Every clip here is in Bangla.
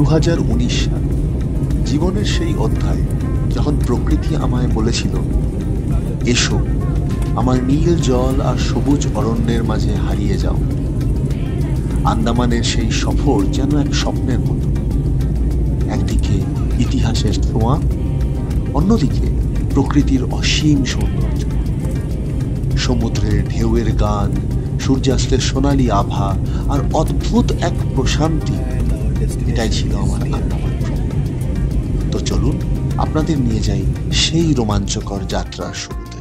2019 সাল, জীবনের সেই অধ্যায় যখন প্রকৃতি আমায় বলেছিল, এসো আমার নীল জল আর সবুজ অরণ্যের মাঝে হারিয়ে যাও। আন্দামানের সেই সফর যেন এক স্বপ্নের মতো। একদিকে ইতিহাসের ছোঁয়া, অন্যদিকে প্রকৃতির অসীম সৌন্দর্য, সমুদ্রের ঢেউয়ের গান, সূর্যাস্তের সোনালী আভা আর অদ্ভুত এক প্রশান্তি। এটাই ছিল আমার আন্দামান। তো চলুন আপনাদের নিয়ে যাই সেই রোমাঞ্চকর যাত্রার শুরুতে।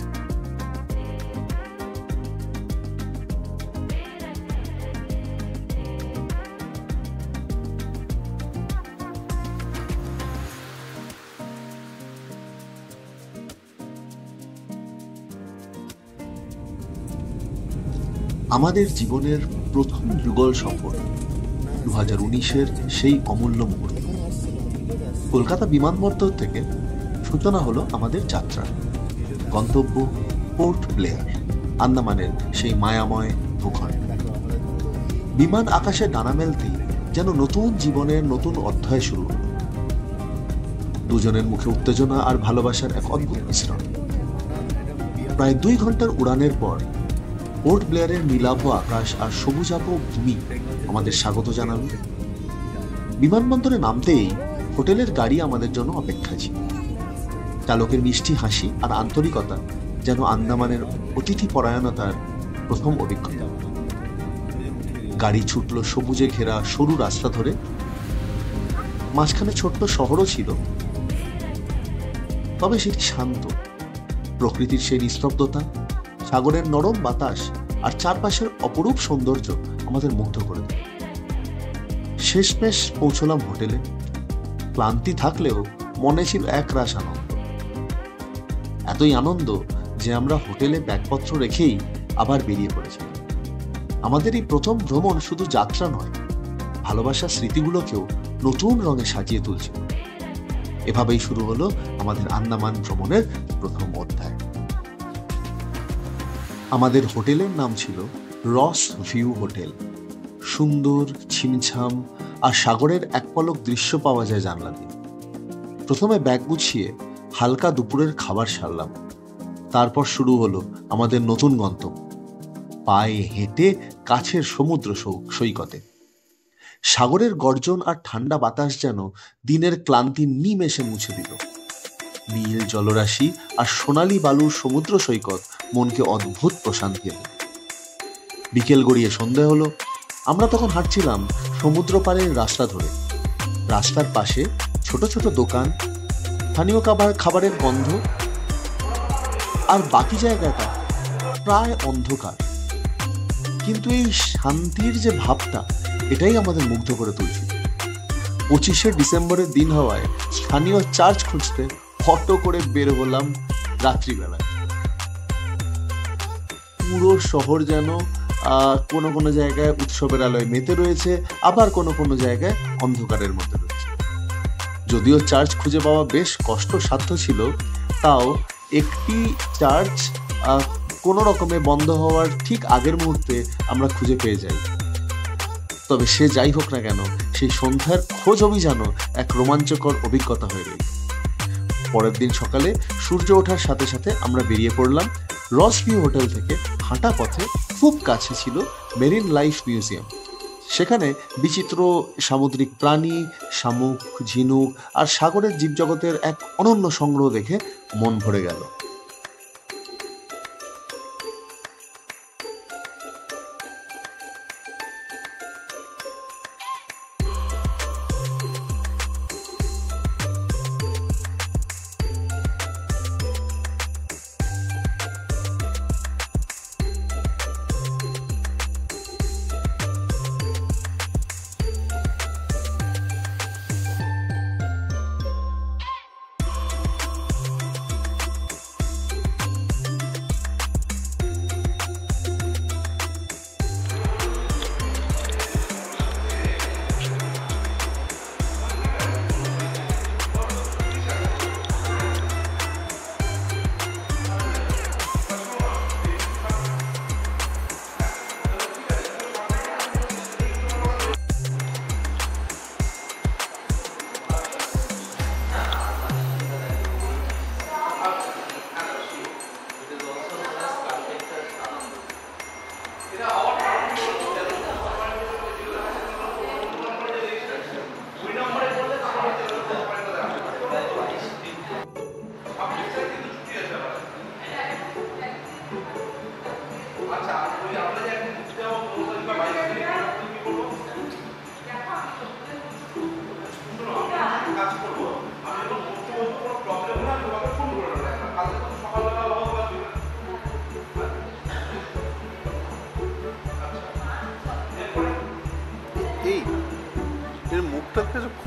আমাদের জীবনের প্রথম যুগল সফর 2019-এর সেই অমূল্য মুহূর্ত। কলকাতা বিমানবন্দর থেকে সূচনা হলো আমাদের যাত্রা। গন্তব্য পোর্ট ব্লেয়ার, আন্দামানের সেই মায়াময় ভূখণ্ড। বিমান আকাশে ডানা মেলতেই যেন নতুন জীবনের নতুন অধ্যায় শুরু হলো। দুজনের মুখে উত্তেজনা আর ভালোবাসার এক অদ্ভুত মিশ্রণ। প্রায় 2 ঘন্টার উড়ানের পর পোর্ট ব্লেয়ারের নীলাভ আকাশ আর সবুজাভ ভূমি আমাদের স্বাগত জানাল। বিমানবন্দরে নামতেই হোটেলের গাড়ি আমাদের জন্য অপেক্ষা ছিল। চালকের মিষ্টি হাসি আর আন্তরিকতা যেন আন্দামানের অতিথি পরায়ণতার প্রথম অভিজ্ঞতা। গাড়ি ছুটল সবুজে ঘেরা সরু রাস্তা ধরে। মাঝখানে ছোট্ট শহরও ছিল, তবে সেটি শান্ত। প্রকৃতির সেই নিস্তব্ধতা, সাগরের নরম বাতাস আর চারপাশের অপরূপ সৌন্দর্য আমাদের মুগ্ধ করে দেয়। শেষমেশ পৌঁছলাম হোটেলে। ক্লান্তি থাকলেও মনে ছিল একরাশ আনন্দ। এতই আনন্দ যে আমরা হোটেলে ব্যাগপত্র রেখেই আবার বেরিয়ে পড়েছিলাম। আমাদের এই প্রথম ভ্রমণ শুধু যাত্রা নয়, ভালোবাসার স্মৃতিগুলোকেও নতুন রঙে সাজিয়ে তুলছিল। এভাবেই শুরু হলো আমাদের আন্দামান ভ্রমণের প্রথম অধ্যায়। আমাদের হোটেলের নাম ছিল রস ভিউ হোটেল। সুন্দর, ছিমছাম আর সাগরের এক পলক দৃশ্য পাওয়া যায় জানলা দিয়ে। প্রথমে ব্যাগ গুছিয়ে হালকা দুপুরের খাবার সারলাম। তারপর শুরু হলো আমাদের নতুন গন্তব্য, পায়ে হেঁটে কাছের সমুদ্র সৈকতে। সাগরের গর্জন আর ঠান্ডা বাতাস যেন দিনের ক্লান্তি নিমেষে মুছে দিল। নীল জলরাশি আর সোনালী বালুর সমুদ্র সৈকত মনকে অদ্ভুত প্রশান্তি এল। বিকেল গড়িয়ে সন্ধে হলো। আমরা তখন হাঁটছিলাম সমুদ্র পাড়ের রাস্তা ধরে। রাস্তার পাশে ছোট ছোট দোকান, স্থানীয় খাবারের গন্ধ, আর বাকি জায়গাটা প্রায় অন্ধকার। কিন্তু এই শান্তির যে ভাবটা, এটাই আমাদের মুগ্ধ করে তুলছিল। 25শে ডিসেম্বরের দিন হওয়ায় স্থানীয় চার্চ খুঁজতে অটো করে বের হলাম রাত্রিবেলায়। পুরো শহর যেন কোনো কোনো জায়গায় উৎসবের আলোয় মেতে রয়েছে, আবার কোনো কোনো জায়গায় অন্ধকারের মধ্যে রয়েছে। যদিও চার্চ খুঁজে পাওয়া বেশ কষ্টসাধ্য ছিল, তাও একটি চার্চ কোনো রকমে বন্ধ হওয়ার ঠিক আগের মুহূর্তে আমরা খুঁজে পেয়ে যাই। তবে সে যাই হোক না কেন, সেই সন্ধ্যার খোঁজ অভিযানও এক রোমাঞ্চকর অভিজ্ঞতা হয়ে রইল। পরের দিন সকালে সূর্য ওঠার সাথে সাথে আমরা বেরিয়ে পড়লাম। রস ভিউ হোটেল থেকে হাঁটা পথে খুব কাছে ছিল মেরিন লাইফ মিউজিয়াম। সেখানে বিচিত্র সামুদ্রিক প্রাণী, শামুক, ঝিনুক আর সাগরের জীবজগতের এক অনন্য সংগ্রহ দেখে মন ভরে গেল।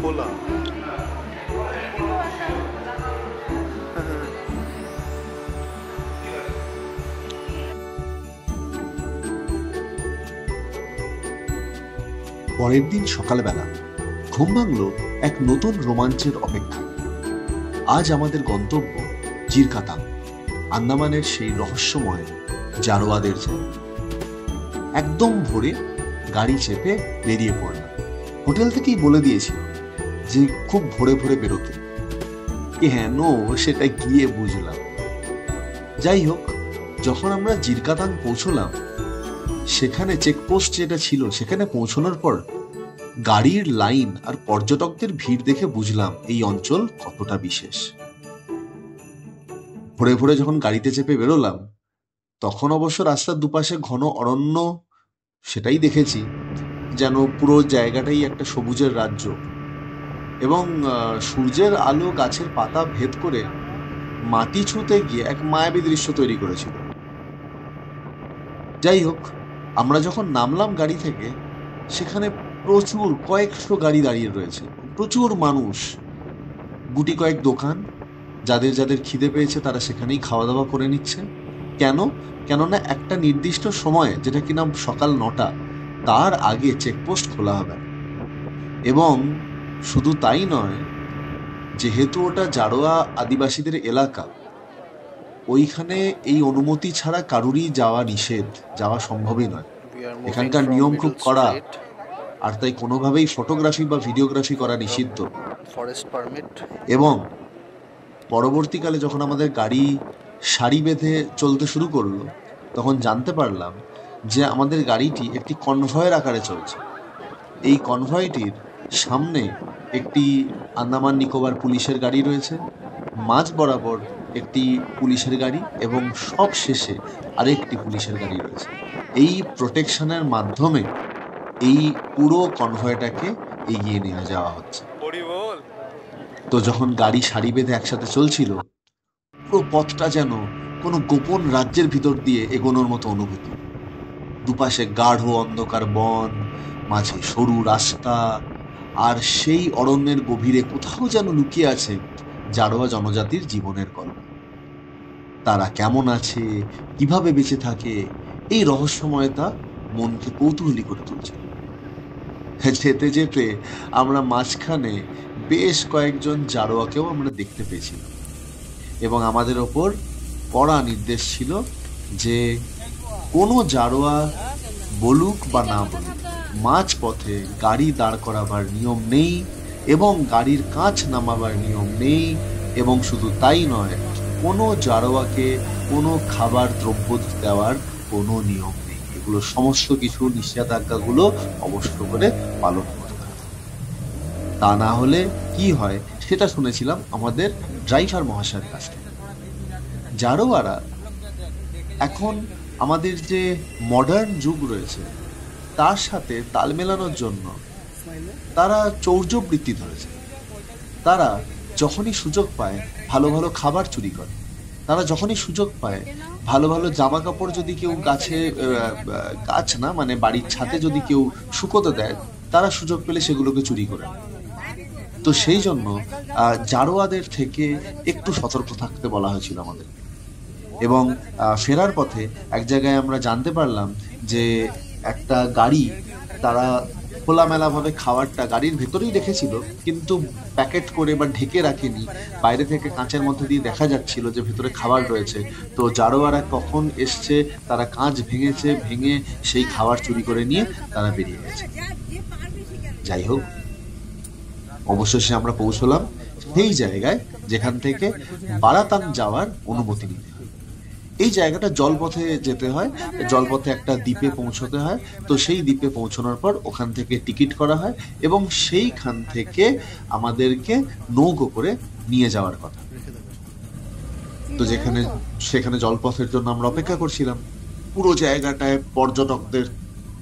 খোলা। পরের দিন সকালবেলা ঘুম ভাঙল এক নতুন রোমাঞ্চের অপেক্ষা। আজ আমাদের গন্তব্য জিরকাতাং, আন্দামানের সেই রহস্যময় জারোয়াদের জায়গা। একদম ভোরে গাড়ি চেপে বেরিয়ে পড়লাম। হোটেল থেকেই বলে দিয়েছিল যে খুব ভোরে ভোরে বেরোতে। কেন সেটা গিয়ে বুঝলাম। যাই হোক, যখন আমরা জিরকাতাং পৌঁছলাম, সেখানে চেকপোস্ট যেটা ছিল সেখানে পৌঁছানোর পর গাড়ির লাইন আর পর্যটকদের ভিড় দেখে বুঝলাম এই অঞ্চল কতটা বিশেষ। ভোরে ভোরে যখন গাড়িতে চেপে বেরোলাম, তখন অবশ্য রাস্তার দুপাশে ঘন অরণ্য, সেটাই দেখেছি যেন পুরো জায়গাটাই একটা সবুজের রাজ্য। এবং সূর্যের আলো গাছের পাতা ভেদ করে মাটি ছুঁতে গিয়ে এক মায়াবী দৃশ্য তৈরি করেছিল। যাই হোক, আমরা যখন নামলাম গাড়ি থেকে, সেখানে প্রচুর কয়েকশো গাড়ি দাঁড়িয়ে রয়েছে, প্রচুর মানুষ, গুটি কয়েক দোকান, যাদের যাদের খিদে পেয়েছে তারা সেখানেই খাওয়া দাওয়া করে নিচ্ছে। কেননা একটা নির্দিষ্ট সময়, যেটা কিনা সকাল 9টা, তার আগে চেকপোস্ট খোলা হবে। এবং শুধু তাই নয়, যেহেতু ওটা জারোয়া আদিবাসীদের এলাকা, ওইখানে এই অনুমতি ছাড়া কারুরই যাওয়া নিষেধ, যাওয়া সম্ভবই নয়। এখানকার নিয়ম খুব কড়া, আর তাই কোনোভাবেই ফটোগ্রাফি বা ভিডিওগ্রাফি করা নিষিদ্ধ। এবং পরবর্তীকালে যখন আমাদের গাড়ি সারি বেঁধে চলতে শুরু করলো, তখন জানতে পারলাম যে আমাদের গাড়িটি একটি কনভয়ের আকারে চলছে। এই কনভয়টির সামনে একটি আন্দামান নিকোবর পুলিশের গাড়ি রয়েছে, মাঝ বরাবর একটি পুলিশের গাড়ি, এবং সব শেষে আরেকটি পুলিশের গাড়ি রয়েছে। এই প্রোটেকশনের মাধ্যমে এই পুরো কনভয়টাকে এগিয়ে নিয়ে যাওয়া হচ্ছে। তো যখন গাড়ি সারি বেঁধে একসাথে চলছিল, পুরো পথটা যেন কোনো গোপন রাজ্যের ভিতর দিয়ে এগোনোর মতো অনুভূতি। দুপাশে গাঢ় অন্ধকার বন, মাঝে সরু রাস্তা, আর সেই অরণ্যের গভীরে কোথাও যেন লুকিয়ে আছে জারোয়া জনজাতির জীবনের গল্প। তারা কেমন আছে, কিভাবে বেঁচে থাকে, এই রহস্যময়তা মনকে কৌতূহলী করে তুলছে। যেতে যেতে আমরা মাঝখানে বেশ কয়েকজন জারোয়াকেও আমরা দেখতে পেয়েছিলাম, এবং আমাদের ওপর কড়া নির্দেশ ছিল যে কোনো জারোয়া বলুক বা না বলুক, মাঝপথে গাড়ি দাঁড় করাবার নিয়ম নেই, এবং গাড়ির কাঁচ নামাবার নিয়ম নেই, এবং শুধু তাই নয়, কোনো জারোয়াকে কোনো খাবার দ্রব্য দেওয়ার কোনো নিয়ম নেই। এগুলো সমস্ত কিছু নিষেধাজ্ঞাগুলো অবশ্য করে পালন করতে হবে। তা না হলে কি হয় সেটা শুনেছিলাম আমাদের ড্রাইভার মহাশয়ের কাছ থেকে। জারোয়ারা এখন আমাদের যে মডার্ন যুগ রয়েছে তার সাথে তাল মেলানোর জন্য তারা চৌর্যবৃত্তি ধরেছে। তারা যখনই সুযোগ পায় ভালো ভালো খাবার চুরি করে, তারা যখনই সুযোগ পায় ভালো ভালো জামা কাপড় যদি কেউ গাছ না মানে বাড়ির ছাদে যদি কেউ শুকোতে দেয়, তারা সুযোগ পেলে সেগুলোকে চুরি করে। তো সেই জন্য জারোয়াদের থেকে একটু সতর্ক থাকতে বলা হয়েছিল আমাদের। এবং ফেরার পথে এক জায়গায় আমরা জানতে পারলাম যে একটা গাড়ি তারা খোলামেলাভাবে খাবারটা গাড়ির ভেতরেই রেখেছিল, কিন্তু প্যাকেট করে বা ঢেকে রাখেনি। বাইরে থেকে কাঁচের মধ্যে দিয়ে দেখা যাচ্ছিল যে ভেতরে খাবার রয়েছে। তো জারোয়ারা কখন এসছে, তারা কাঁচ ভেঙে সেই খাবার চুরি করে নিয়ে তারা বেরিয়ে গেছে। যাই হোক, অবশেষে আমরা পৌঁছলাম সেই জায়গায় যেখান থেকে বারাতাং যাওয়ার অনুমতি নিতে হয়। এই জায়গাটা জলপথে যেতে হয়, জলপথে একটা দ্বীপে পৌঁছতে হয়। তো সেই দ্বীপে পৌঁছানোর পর ওখান থেকে টিকিট করা হয়, এবং সেইখান থেকে আমাদেরকে নৌকো করে নিয়ে যাওয়ার কথা। তো সেখানে জলপথের জন্য আমরা অপেক্ষা করছিলাম। পুরো জায়গাটায় পর্যটকদের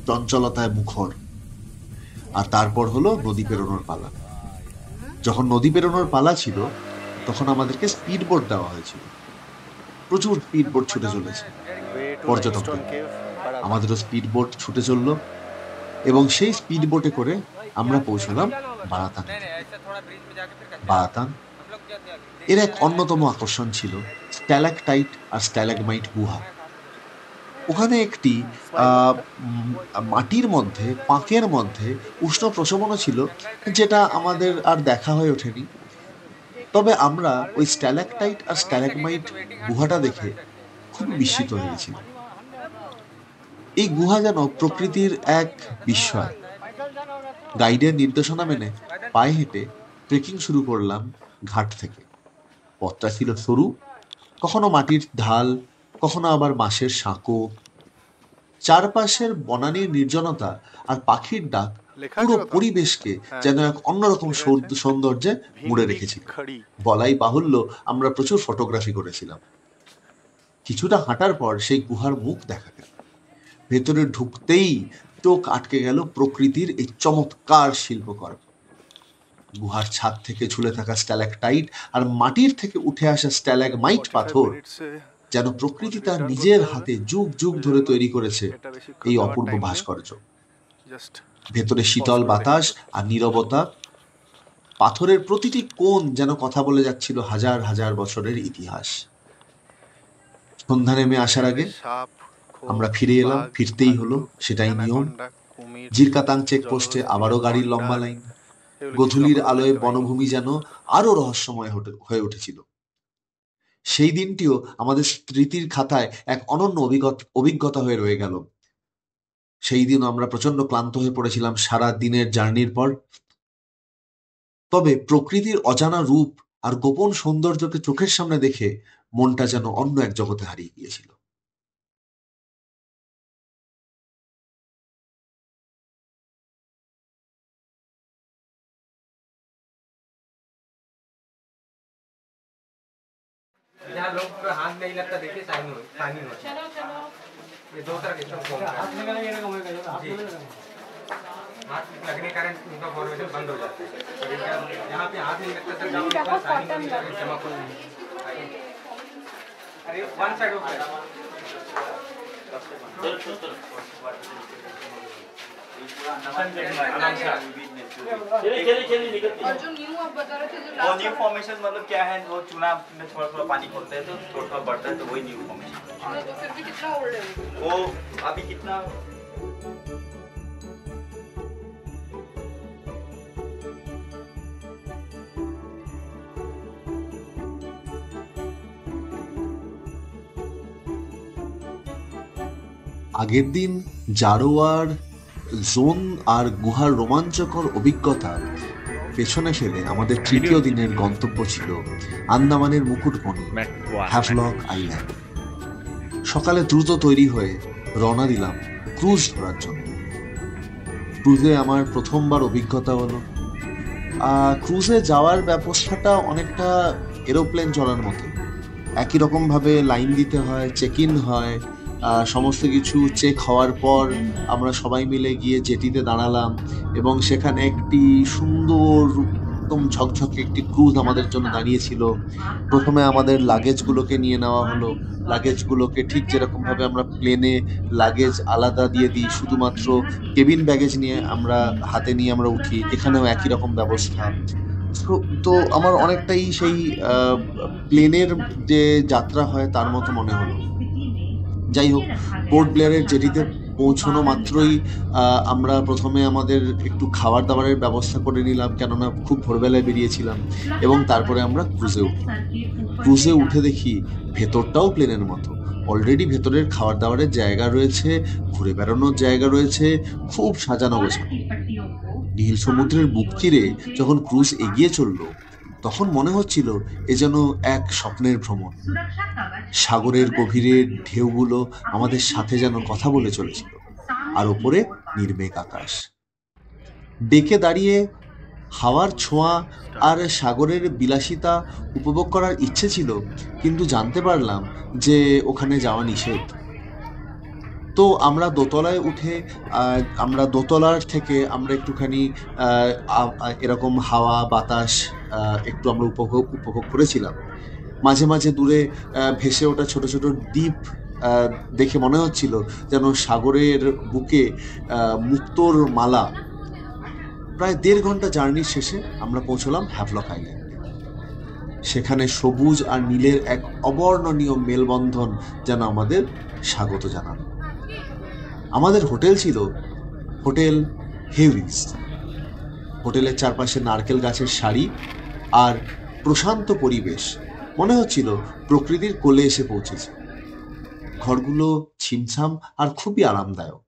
চঞ্চলতায় মুখর। আর তারপর হলো নদী পেরোনোর পালা। যখন নদী পেরোনোর পালা ছিল, তখন আমাদেরকে স্পিড বোট দেওয়া হয়েছিল। প্রচুর স্পিড বোট ছুটে চলেছে পর্যটকদের, আমাদেরও স্পিড বোট ছুটে চললো, এবং সেই স্পিড বোটে করে আমরা পৌঁছলাম বারাতান। বারাতান এর এক অন্যতম আকর্ষণ ছিল স্ট্যালাকটাইট আর স্ট্যালাগমাইট গুহা। ওখানে একটি মাটির মধ্যে পাঁকের মধ্যে উষ্ণ প্রশমনও ছিল, যেটা আমাদের আর দেখা হয়ে ওঠেনি। তবে আমরা ওই স্ট্যালাকটাইট আর স্ট্যালাগমাইট গুহাটা দেখে খুব বিস্মিত হয়ে গেছিলাম। এই গুহা যেন প্রকৃতির এক বিস্ময়। গাইডের নির্দেশনা মেনে পায়ে হেঁটে ট্রেকিং শুরু করলাম ঘাট থেকে। পথটা ছিল সরু, কখনো মাটির ঢাল, কখনো আবার বাঁশের সাঁকো। চারপাশের বনানীর নির্জনতা আর পাখির ডাক পুরো পরিবেশকে যেন এক অন্যরকম সৌন্দর্যে মুড়ে রেখেছিল। বলাই বাহুল্য, আমরা প্রচুর ফটোগ্রাফি করেছিলাম। কিছুটা হাঁটার পর সেই গুহার মুখ দেখা গেল। ভেতরে ঢুকতেই চোখ আটকে গেল প্রকৃতির এই চমৎকার শিল্পকর্ম। গুহার ছাদ থেকে ঝুলে থাকা স্ট্যালাকটাইট আর মাটির থেকে উঠে আসা স্ট্যালাগমাইট পাথর যেন প্রকৃতি তার নিজের হাতে যুগ যুগ ধরে তৈরি করেছে এই অপূর্ব ভাস্কর্য। ভেতরে শীতল বাতাস আর নীরবতা। পাথরের প্রতিটি কোণ যেন কথা বলে যাচ্ছিল হাজার হাজার বছরের ইতিহাস। সন্ধ্যা নেমে আসার আগে আমরা ফিরে এলাম। ফিরতেই হলো, সেটাই নিয়ম। জিরকাতাং চেকপোস্টে আবারও গাড়ির লম্বা লাইন। গোধূলির আলোয় বনভূমি যেন আরো রহস্যময় হয়ে উঠেছিল। সেই দিনটিও আমাদের স্মৃতির খাতায় এক অনন্য অভিজ্ঞতা হয়ে রয়ে গেল। সেই দিন আমরা প্রচন্ড ক্লান্ত হয়ে পড়েছিলাম সারা দিনের জার্নির পর। তবে প্রকৃতির অজানা রূপ আর গোপন সৌন্দর্যকে চোখের সামনে দেখে মনটা যেন অন্য এক জগতে হারিয়ে গিয়েছিল। जहाँ लोग का हाथ नहीं लगता, देखिए साइन हो चलो चलो ये दो तरह के हाथ लगाने के काम करेगा। हाथ लगने के कारण उनका फॉर्मेशन बंद हो जाता है। यहाँ पे हाथ नहीं लगता तो साइन चमक हो नहीं। अरे वन साइड हो गया। और जो न्यू आप बता रहे थे, जो न्यू फॉर्मेशन मतलब क्या है, वो चूना में थोड़ा थोड़ा पानी खोलते हैं तो थोड़ा थोड़ा बढ़ता है, तो वही न्यू फॉर्मेशन। तो फिर भी कितना ओल्ड है वो अभी कितना? আগের দিন জারোয়ার জোন আর গুহার রোমাঞ্চকর অভিজ্ঞতা পেছনে ফেলে আমাদের তৃতীয় দিনের গন্তব্য ছিল আন্দামানের মুকুটমণি হ্যাভলক আইল্যান্ড। সকালে দ্রুত তৈরি হয়ে রওনা দিলাম ক্রুজ ধরার জন্য। ক্রুজে আমার প্রথমবার অভিজ্ঞতা হলো। ক্রুজে যাওয়ার ব্যবস্থাটা অনেকটা এরোপ্লেন চলার মতো। একই রকমভাবে লাইন দিতে হয়, চেক ইন হয়, সমস্ত কিছু চেক হওয়ার পর আমরা সবাই মিলে গিয়ে জেটিতে দাঁড়ালাম এবং সেখানে একটি সুন্দর একদম ঝকঝকে একটি ক্রুজ আমাদের জন্য দাঁড়িয়েছিল। প্রথমে আমাদের লাগেজগুলোকে নিয়ে নেওয়া হলো। লাগেজগুলোকে ঠিক যেরকমভাবে আমরা প্লেনে লাগেজ আলাদা দিয়ে দিই, শুধুমাত্র কেবিন ব্যাগেজ নিয়ে আমরা হাতে নিয়ে আমরা উঠি, এখানেও একই রকম ব্যবস্থা। তো আমার অনেকটাই সেই প্লেনের যে যাত্রা হয় তার মতো মনে হলো। যাই হোক, পোর্ট ব্লেয়ারের জেটিতে পৌঁছানো মাত্রই আমরা প্রথমে আমাদের একটু খাবার দাবারের ব্যবস্থা করে নিলাম, কেননা খুব ভোরবেলায় বেরিয়েছিলাম, এবং তারপরে আমরা ক্রুজে উঠলাম। ক্রুজে উঠে দেখি ভেতরটাও প্লেনের মতো। অলরেডি ভেতরের খাবার দাবারের জায়গা রয়েছে, ঘুরে বেড়ানোর জায়গা রয়েছে, খুব সাজানো গোছানো। নীল সমুদ্রের বুক চিরে যখন ক্রুজ এগিয়ে চলল তখন মনে হচ্ছিল এ যেন এক স্বপ্নের ভ্রমণ। সাগরের গভীরের ঢেউগুলো আমাদের সাথে যেন কথা বলে চলেছিল, আর ওপরে নির্মেঘ আকাশ। ডেকে দাঁড়িয়ে হাওয়ার ছোঁয়া আর সাগরের বিলাসিতা উপভোগ করার ইচ্ছে ছিল, কিন্তু জানতে পারলাম যে ওখানে যাওয়া নিষেধ। তো আমরা দোতলায় উঠে আমরা দোতলার থেকে আমরা একটুখানি এরকম হাওয়া বাতাস একটু আমরা উপভোগ করেছিলাম। মাঝে মাঝে দূরে ভেসে ওঠা ছোট ছোট দ্বীপ দেখে মনে হচ্ছিল যেন সাগরের বুকে মুক্তোর মালা। প্রায় 1.5 ঘন্টা জার্নির শেষে আমরা পৌঁছলাম হ্যাভলক আইল্যান্ডে। সেখানে সবুজ আর নীলের এক অবর্ণনীয় মেলবন্ধন যেন আমাদের স্বাগত জানালো। আমাদের হোটেল ছিল হোটেল হেভিজ। হোটেলের চারপাশে নারকেল গাছের সারি আর প্রশান্ত পরিবেশ, মনে হচ্ছিল প্রকৃতির কোলে এসে পৌঁছেছে। ঘরগুলো ছিমছাম আর খুবই আরামদায়ক।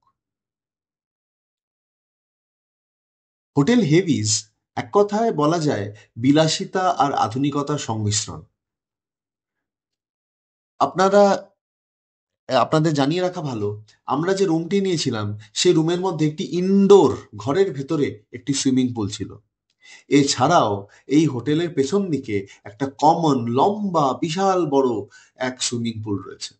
হোটেল হেভিজ এক কথায় বলা যায় বিলাসিতা আর আধুনিকতার সংমিশ্রণ। আপনাদের জানিয়ে রাখা ভালো, আমরা যে রুমটি নিয়েছিলাম সেই রুমের মধ্যে একটি ইনডোর ঘরের ভেতরে একটি সুইমিং পুল ছিল। এছাড়াও এই হোটেলের পেছন দিকে একটা কমন লম্বা বিশাল বড় এক সুইমিং পুল রয়েছে।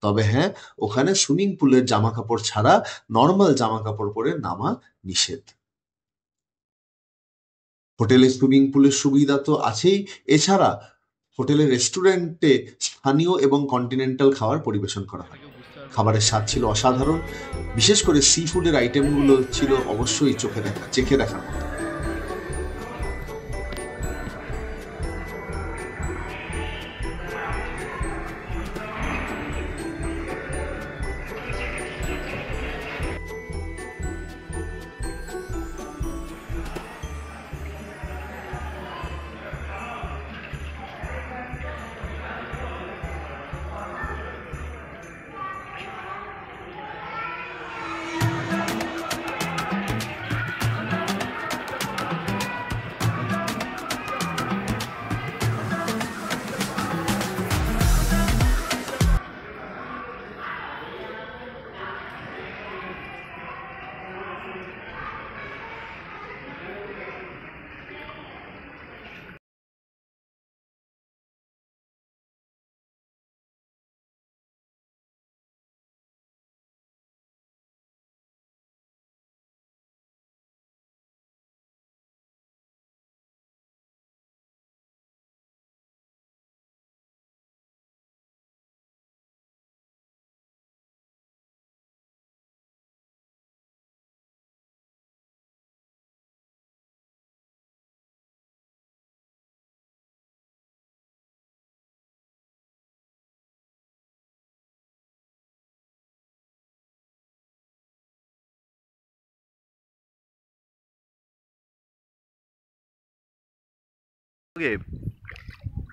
তবে হ্যাঁ, ওখানে সুইমিং পুলের জামা কাপড় ছাড়া নর্মাল জামা কাপড় পরে নামা নিষেধ। হোটেলের সুইমিং পুলের সুবিধা তো আছেই, এছাড়া হোটেলের রেস্টুরেন্টে স্থানীয় এবং কন্টিনেন্টাল খাবার পরিবেশন করা হয়। খাবারের স্বাদ ছিল অসাধারণ, বিশেষ করে সি ফুডের আইটেমগুলো ছিল অবশ্যই চেখে দেখা।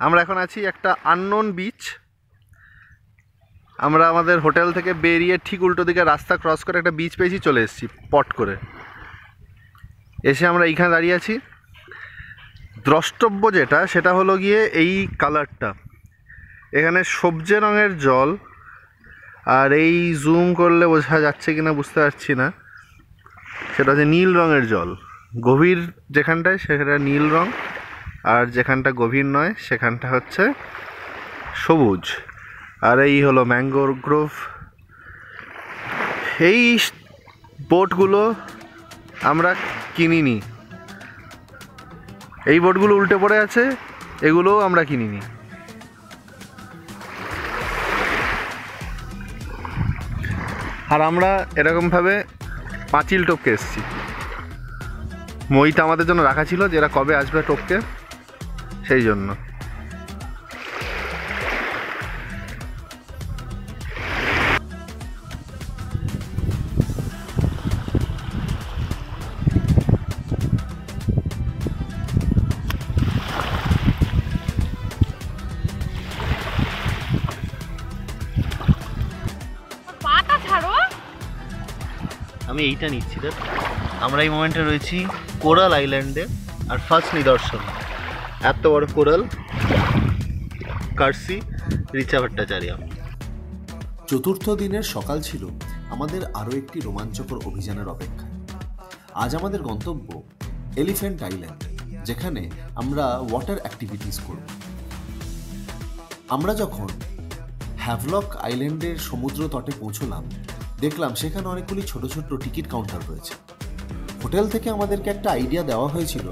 আমরা এখন আছি একটা আননোন বিচ। আমরা আমাদের হোটেল থেকে বেরিয়ে ঠিক উল্টো দিকে রাস্তা ক্রস করে একটা বিচ পেয়েছি, চলে এসেছি পট করে। এসে আমরা এইখানে দাঁড়িয়ে আছি। দ্রষ্টব্য যেটা, সেটা হলো গিয়ে এই কালারটা। এখানে সবজে রঙের জল, আর এই জুম করলে বোঝা যাচ্ছে কিনা বুঝতে পারছি না, সেটা হচ্ছে নীল রঙের জল। গভীর যেখানটায় সেখানটা নীল রঙ, আর যেখানটা গভীর নয় সেখানটা হচ্ছে সবুজ। আর এই হলো ম্যাঙ্গ্রোভ। এই বোটগুলো আমরা কিনিনি, এই বোটগুলো উল্টে পড়ে আছে, এগুলোও আমরা কিনিনি। আর আমরা এরকমভাবে পাঁচিল টপকে এসেছি। মইটা আমাদের জন্য রাখা ছিল, যেটা কবে আসবে টপকে, সেই জন্য। আমি এইটা নিচ্ছি। দেখ, আমরা এই মোমেন্টে রয়েছি কোরাল আইল্যান্ডে, আর ফার্স্ট নিদর্শন এত বড় কোরাল কার্সি রিচা ভট্টাচার্য। চতুর্থ দিনের সকাল ছিল আমাদের আরও একটি রোমাঞ্চকর অভিযানের অপেক্ষা। আজ আমাদের গন্তব্য এলিফ্যান্ট আইল্যান্ড, যেখানে আমরা ওয়াটার অ্যাক্টিভিটিস করব। আমরা যখন হ্যাভলক আইল্যান্ডের সমুদ্র তটে পৌঁছলাম, দেখলাম সেখানে অনেকগুলি ছোট ছোট টিকিট কাউন্টার রয়েছে। হোটেল থেকে আমাদেরকে একটা আইডিয়া দেওয়া হয়েছিল,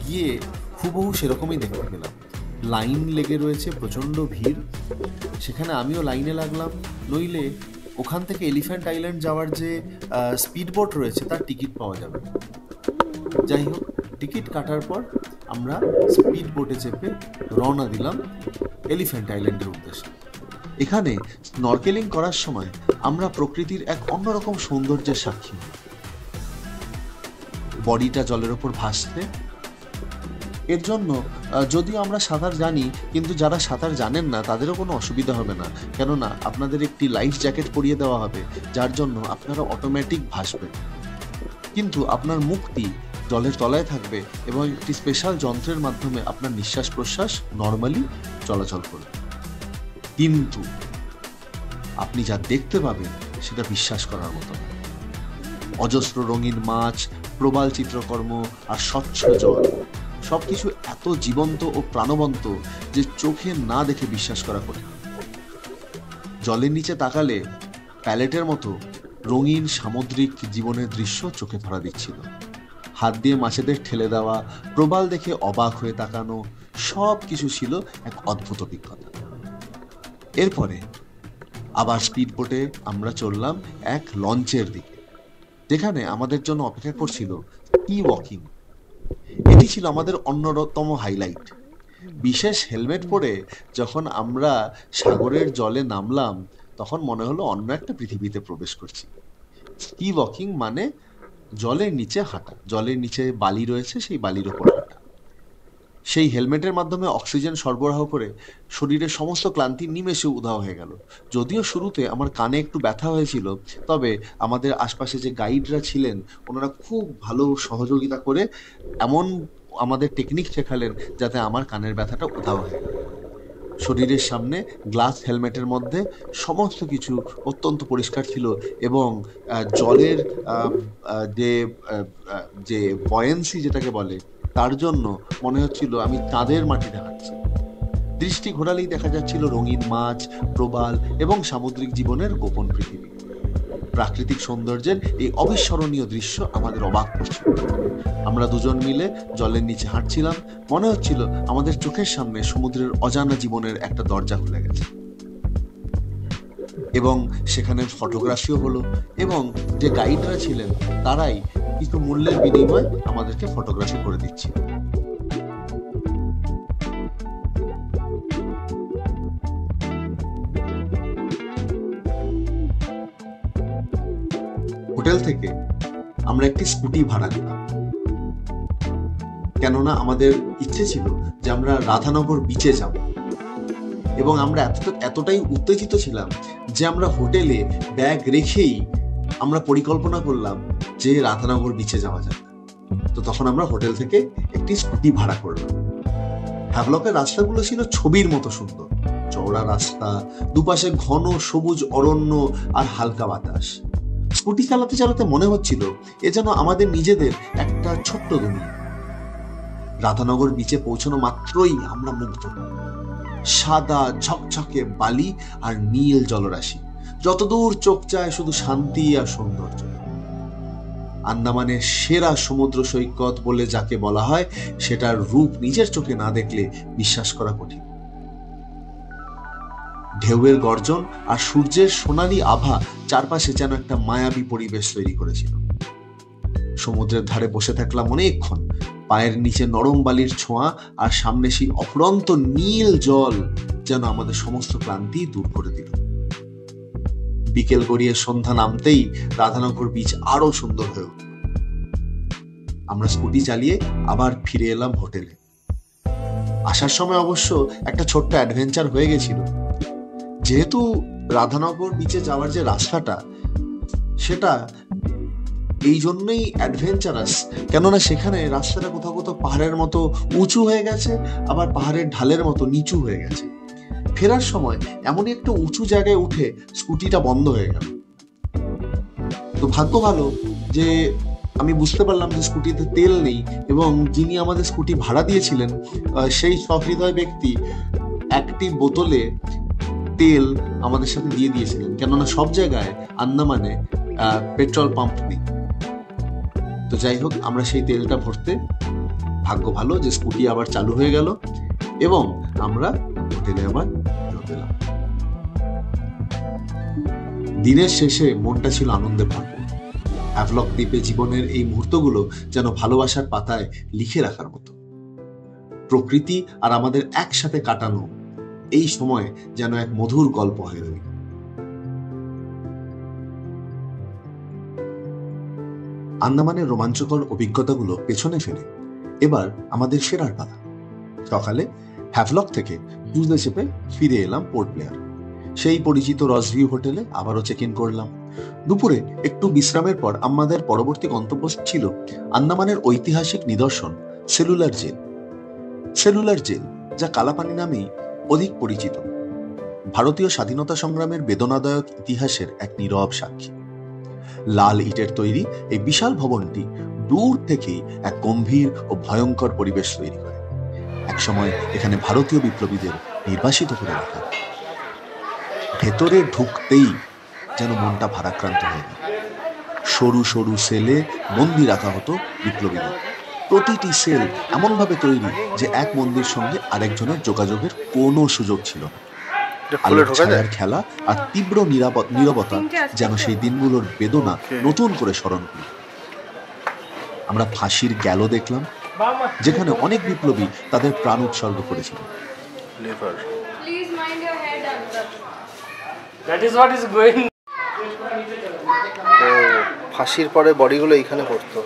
গিয়ে হুবহু সেরকমই দেখতে পেলাম। লাইন লেগে রয়েছে, প্রচণ্ড ভিড়। সেখানে আমিও লাইনে লাগলাম, নইলে ওখান থেকে এলিফ্যান্ট আইল্যান্ড যাওয়ার যে স্পিড বোট রয়েছে তার টিকিট পাওয়া যাবে। যাই হোক, টিকিট কাটার পর আমরা স্পিড বোটে চেপে রওনা দিলাম এলিফ্যান্ট আইল্যান্ডের উদ্দেশ্যে। এখানে স্নরকেলিং করার সময় আমরা প্রকৃতির এক অন্যরকম সৌন্দর্যের সাক্ষী হই। বডিটা জলের ওপর ভাসছে। এর জন্য যদিও আমরা সাঁতার জানি, কিন্তু যারা সাঁতার জানেন না তাদেরও কোনো অসুবিধা হবে না, কেননা আপনাদের একটি লাইফ জ্যাকেট পরিয়ে দেওয়া হবে, যার জন্য আপনারা অটোমেটিক ভাসবেন। কিন্তু আপনার মুখটি জলের তলায় থাকবে এবং একটি স্পেশাল যন্ত্রের মাধ্যমে আপনার নিঃশ্বাস প্রশ্বাস নর্মালি চলাচল করবে। কিন্তু আপনি যা দেখতে পাবেন সেটা বিশ্বাস করার মতো না। অজস্র রঙিন মাছ, প্রবাল চিত্রকর্ম আর স্বচ্ছ জল, সবকিছু এত জীবন্ত ও প্রাণবন্ত যে চোখে না দেখে বিশ্বাস করা কঠিন। জলের নিচে তাকালে প্যালেটের মতো রঙিন সামুদ্রিক জীবনের দৃশ্য চোখে ধরা দিচ্ছিল। হাত দিয়ে মাছেদের ঠেলে দেওয়া, প্রবাল দেখে অবাক হয়ে তাকানো, সব কিছু ছিল এক অদ্ভুত অভিজ্ঞতা। এরপরে আবার স্পিড বোটে আমরা চললাম এক লঞ্চের দিকে, যেখানে আমাদের জন্য অপেক্ষা করছিল সি ওয়াকিং। এটি ছিল আমাদের অন্যতম হাইলাইট। বিশেষ হেলমেট পরে যখন আমরা সাগরের জলে নামলাম, তখন মনে হলো অন্য একটা পৃথিবীতে প্রবেশ করছি। সি ওয়াকিং মানে জলের নিচে হাঁটা, জলের নিচে বালি রয়েছে, সেই বালির ওপর হাঁটা। সেই হেলমেটের মাধ্যমে অক্সিজেন সরবরাহ করে শরীরের সমস্ত ক্লান্তি নিমেষে উধাও হয়ে গেল। যদিও শুরুতে আমার কানে একটু ব্যথা হয়েছিল, তবে আমাদের আশপাশে যে গাইডরা ছিলেন ওনারা খুব ভালো সহযোগিতা করে এমন আমাদের টেকনিক শেখালেন যাতে আমার কানের ব্যথাটা উধাও হয়ে গেল। শরীরের সামনে গ্লাস হেলমেটের মধ্যে সমস্ত কিছু অত্যন্ত পরিষ্কার ছিল এবং জলের যে বয়েন্সি যেটাকে বলে, তার জন্য মনে হচ্ছিল আমি চাঁদের মাটিতে হাঁটছি। দৃষ্টি ঘোরালেই দেখা যাচ্ছিল রঙিন মাছ, প্রবাল এবং সামুদ্রিক জীবনের গোপন পৃথিবী। প্রাকৃতিক সৌন্দর্যের এই অবিস্মরণীয় দৃশ্য আমাদের অবাক করছিল। আমরা দুজন মিলে জলের নিচে হাঁটছিলাম, মনে হচ্ছিল আমাদের চোখের সামনে সমুদ্রের অজানা জীবনের একটা দরজা খুলে গেছে। এবং সেখানে ফটোগ্রাফিও হলো এবং যে গাইডরা ছিলেন তারাই কিছু মূল্যের বিনিময়ে আমাদেরকে ফটোগ্রাফি করে দিচ্ছিল। হোটেল থেকে আমরা একটি স্কুটি ভাড়া নিলাম, কেননা আমাদের ইচ্ছে ছিল যে আমরা রাধানগর বিচে যাব। এবং আমরা এতটাই উত্তেজিত ছিলাম যে আমরা হোটেলে ব্যাগ রেখেই আমরা পরিকল্পনা করলাম যে রাধানগর বিচে যাওয়া যাবে। তো তখন আমরা হোটেল থেকে একটি স্কুটি ভাড়া করলাম। হ্যাভলকের রাস্তাগুলো ছিল ছবির মতো সুন্দর, চওড়া রাস্তা, দুপাশে ঘন সবুজ অরণ্য আর হালকা বাতাস। স্কুটি চালাতে চালাতে মনে হচ্ছিল এ যেন আমাদের নিজেদের একটা ছোট্ট দুনিয়া। রাধানগর বিচে পৌঁছানো মাত্রই আমরা মুগ্ধ। সাদা ঝকঝকে বালি আর নীল জলরাশি, যতদূর চোখ যায় শুধু শান্তি আর সৌন্দর্য। আন্দামানের সেরা সমুদ্র সৈকত বলে যাকে বলা হয়, সেটার রূপ নিজের চোখে না দেখলে বিশ্বাস করা কঠিন। ঢেউয়ের গর্জন আর সূর্যের সোনালী আভা চারপাশে যেন একটা মায়াবী পরিবেশ তৈরি করেছিল। সমুদ্রের ধারে বসে থাকলাম অনেকক্ষণ। পায়ের নিচে নরম বালির ছোঁয়া আর সামনে সেই অফুরন্ত নীল জল যেন আমাদের সমস্ত ক্লান্তি দূর করে দিল। বিকেল গড়িয়ে সন্ধ্যা নামতেই রাধানগর বিচ আরো সুন্দর হয়ে উঠল। আমরা স্কুটি চালিয়ে আবার ফিরে এলাম হোটেলে। আসার সময় অবশ্য একটা ছোট্ট অ্যাডভেঞ্চার হয়ে গেছিল। যেহেতু রাধানগর বিচে যাওয়ার যে রাস্তাটা, সেটা এই জন্যই অ্যাডভেঞ্চারাস, কেননা সেখানে রাস্তাটা কোথাও কোথাও পাহাড়ের মতো উঁচু হয়ে গেছে, আবার পাহাড়ের ঢালের মতো নিচু হয়ে গেছে। ফেরার সময় এমনই একটা উঁচু জায়গায় উঠে স্কুটিটা বন্ধ হয়ে গেল। তো ভাগ্য ভালো যে আমি বুঝতে পারলাম যে স্কুটিতে তেল নেই, এবং যিনি আমাদের স্কুটি ভাড়া দিয়েছিলেন সেই সহৃদয় ব্যক্তি একটি বোতলে তেল আমাদের সাথে দিয়ে দিয়েছিলেন, কেননা সব জায়গায় আন্দামানে পেট্রোল পাম্প নেই। তো যাই হোক, আমরা সেই তেলটা ভরতে ভাগ্য ভালো যে স্কুটি আবার চালু হয়ে গেল এবং আমরা হোটেলে আবার ফেরত এলাম। দিনের শেষে মনটা ছিল আনন্দে ভরপুর। হ্যাভলক দ্বীপে জীবনের এই মুহূর্তগুলো যেন ভালোবাসার পাতায় লিখে রাখার মতো। প্রকৃতি আর আমাদের একসাথে কাটানো এই সময় যেন এক মধুর গল্প হয়ে রইল। আন্দামানের রোমাঞ্চকর অভিজ্ঞতাগুলো পেছনে ফেলে এবার আমাদের ফেরার পালা। সকালে হ্যাভলক থেকে ক্রুজে চেপে ফিরে এলাম পোর্ট ব্লেয়ার। সেই পরিচিত রসভিউ হোটেলে আবারও চেক ইন করলাম। দুপুরে একটু বিশ্রামের পর আমাদের পরবর্তী গন্তব্য ছিল আন্দামানের ঐতিহাসিক নিদর্শন সেলুলার জেল। সেলুলার জেল, যা কালাপানি নামেই অধিক পরিচিত, ভারতীয় স্বাধীনতা সংগ্রামের বেদনাদায়ক ইতিহাসের এক নীরব সাক্ষী। লাল ইটের তৈরি এই বিশাল ভবনটি দূর থেকেই এক গম্ভীর ও ভয়ঙ্কর পরিবেশ তৈরি করে। একসময় এখানে ভারতীয় বিপ্লবীদের নির্বাসিত করে রাখা। ভেতরে ঢুকতেই যেন মনটা ভারাক্রান্ত হয়ে গেল। সরু সরু সেলে বন্দি রাখা হতো বিপ্লবীদের। প্রতিটি সেল এমনভাবে তৈরি যে এক বন্দির সঙ্গে আরেকজনের যোগাযোগের কোনো সুযোগ ছিল না। আলোর ছায়ার খেলা আর তীব্র নীরবতা যেন সেই দিনগুলোর বেদনা নতুন করে স্মরণ করি। আমরা ফাঁসির গ্যালো দেখলাম, যেখানে অনেক বিপ্লবী তাদের প্রাণ উৎসর্গ করেছিল। ফাঁসির পরে বডিগুলো এইখানে পড়তো।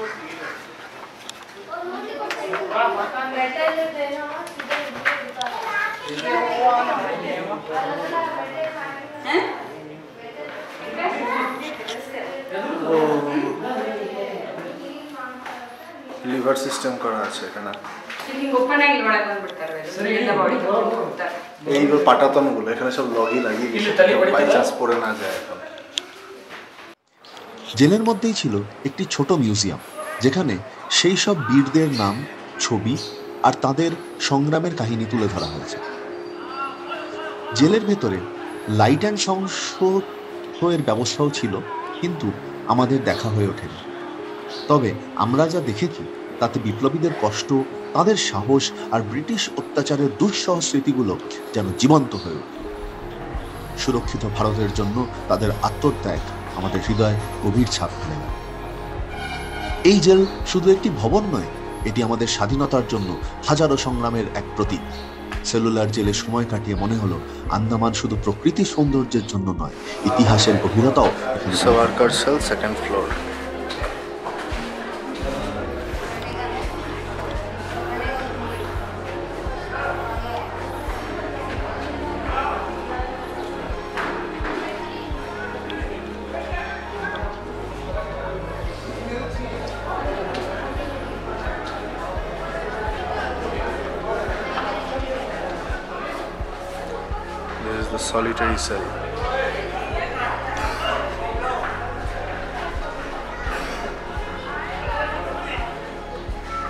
লিভার সিস্টেম করা আছে এখানে। এইগুলো পাটাতনগুলো এখানে সব লগই লাগিয়ে বাই চান্স পড়ে না যায়। এখন জেলের মধ্যেই ছিল একটি ছোট মিউজিয়াম, যেখানে সেই সব বীরদের নাম, ছবি আর তাদের সংগ্রামের কাহিনী তুলে ধরা হয়েছে। জেলের ভেতরে লাইট অ্যান্ড সাউন্ড শো এর ব্যবস্থাও ছিল, কিন্তু আমাদের দেখা হয়ে ওঠেনি। তবে আমরা যা দেখেছি তাতে বিপ্লবীদের কষ্ট, তাদের সাহস আর ব্রিটিশ অত্যাচারের দুঃসহ স্মৃতিগুলো যেন জীবন্ত হয়ে ওঠে। সুরক্ষিত ভারতের জন্য তাদের আত্মত্যাগ আমাদের হৃদয়ে গভীর ছাপ ফেলে। এই জেল শুধু একটি ভবন নয়, এটি আমাদের স্বাধীনতার জন্য হাজারো সংগ্রামের এক প্রতীক। সেলুলার জেলে সময় কাটিয়ে মনে হলো আন্দামান শুধু প্রকৃতির সৌন্দর্যের জন্য নয়, ইতিহাসের গভীরতাও। Savarkar cell, second floor. The solitary cell.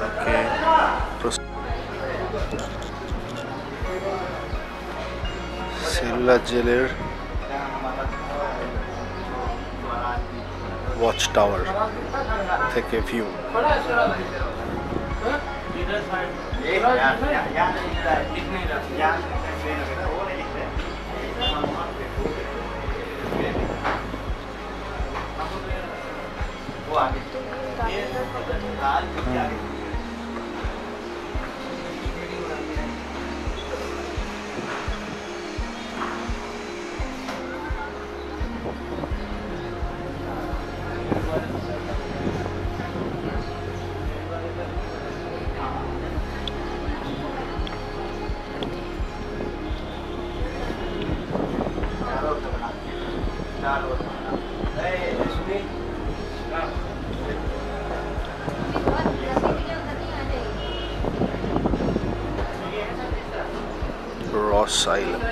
Okay. Cellular জেলের ওয়াচ টাওয়ার থেকে ভিউ। Ross Island.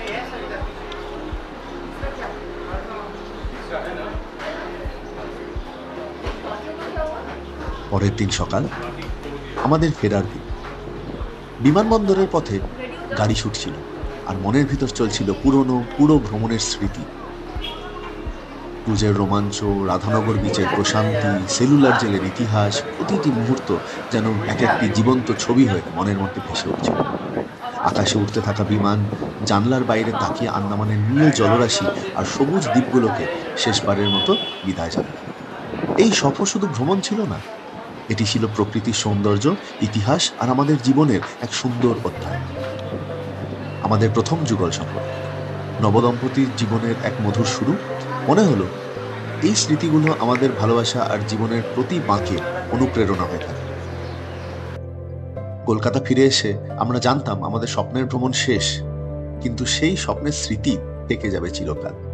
পরের দিন সকাল, আমাদের ফেরার দিন। বিমানবন্দরের পথে গাড়ি ছুটছিল, আর মনের ভিতর চলছিল পুরো ভ্রমণের স্মৃতি। ক্রুজের রোমাঞ্চ, রাধানগর বিচের প্রশান্তি, সেলুলার জেলের ইতিহাস, প্রতিটি মুহূর্ত যেন এক একটি জীবন্ত ছবি হয়ে মনের মধ্যে ভেসে উঠছিল। আকাশে উঠতে থাকা বিমান, জানলার বাইরে তাকিয়ে আন্দামানের নীল জলরাশি আর সবুজ দ্বীপগুলোকে শেষবারের মতো বিদায় জানাল। এই সফর শুধু ভ্রমণ ছিল না, এটি ছিল প্রকৃতির সৌন্দর্য, ইতিহাস আর আমাদের জীবনের এক সুন্দর অধ্যায়। আমাদের প্রথম যুগল সফর, নবদম্পতির জীবনের এক মধুর শুরু। মনে হলো এই স্মৃতিগুলো আমাদের ভালোবাসা আর জীবনের প্রতি বাঁকে অনুপ্রেরণা হয়ে থাকে। কলকাতা ফিরে এসে আমরা জানতাম আমাদের স্বপ্নের ভ্রমণ শেষ, কিন্তু সেই স্বপ্নের স্মৃতি থেকে যাবে চিরকাল।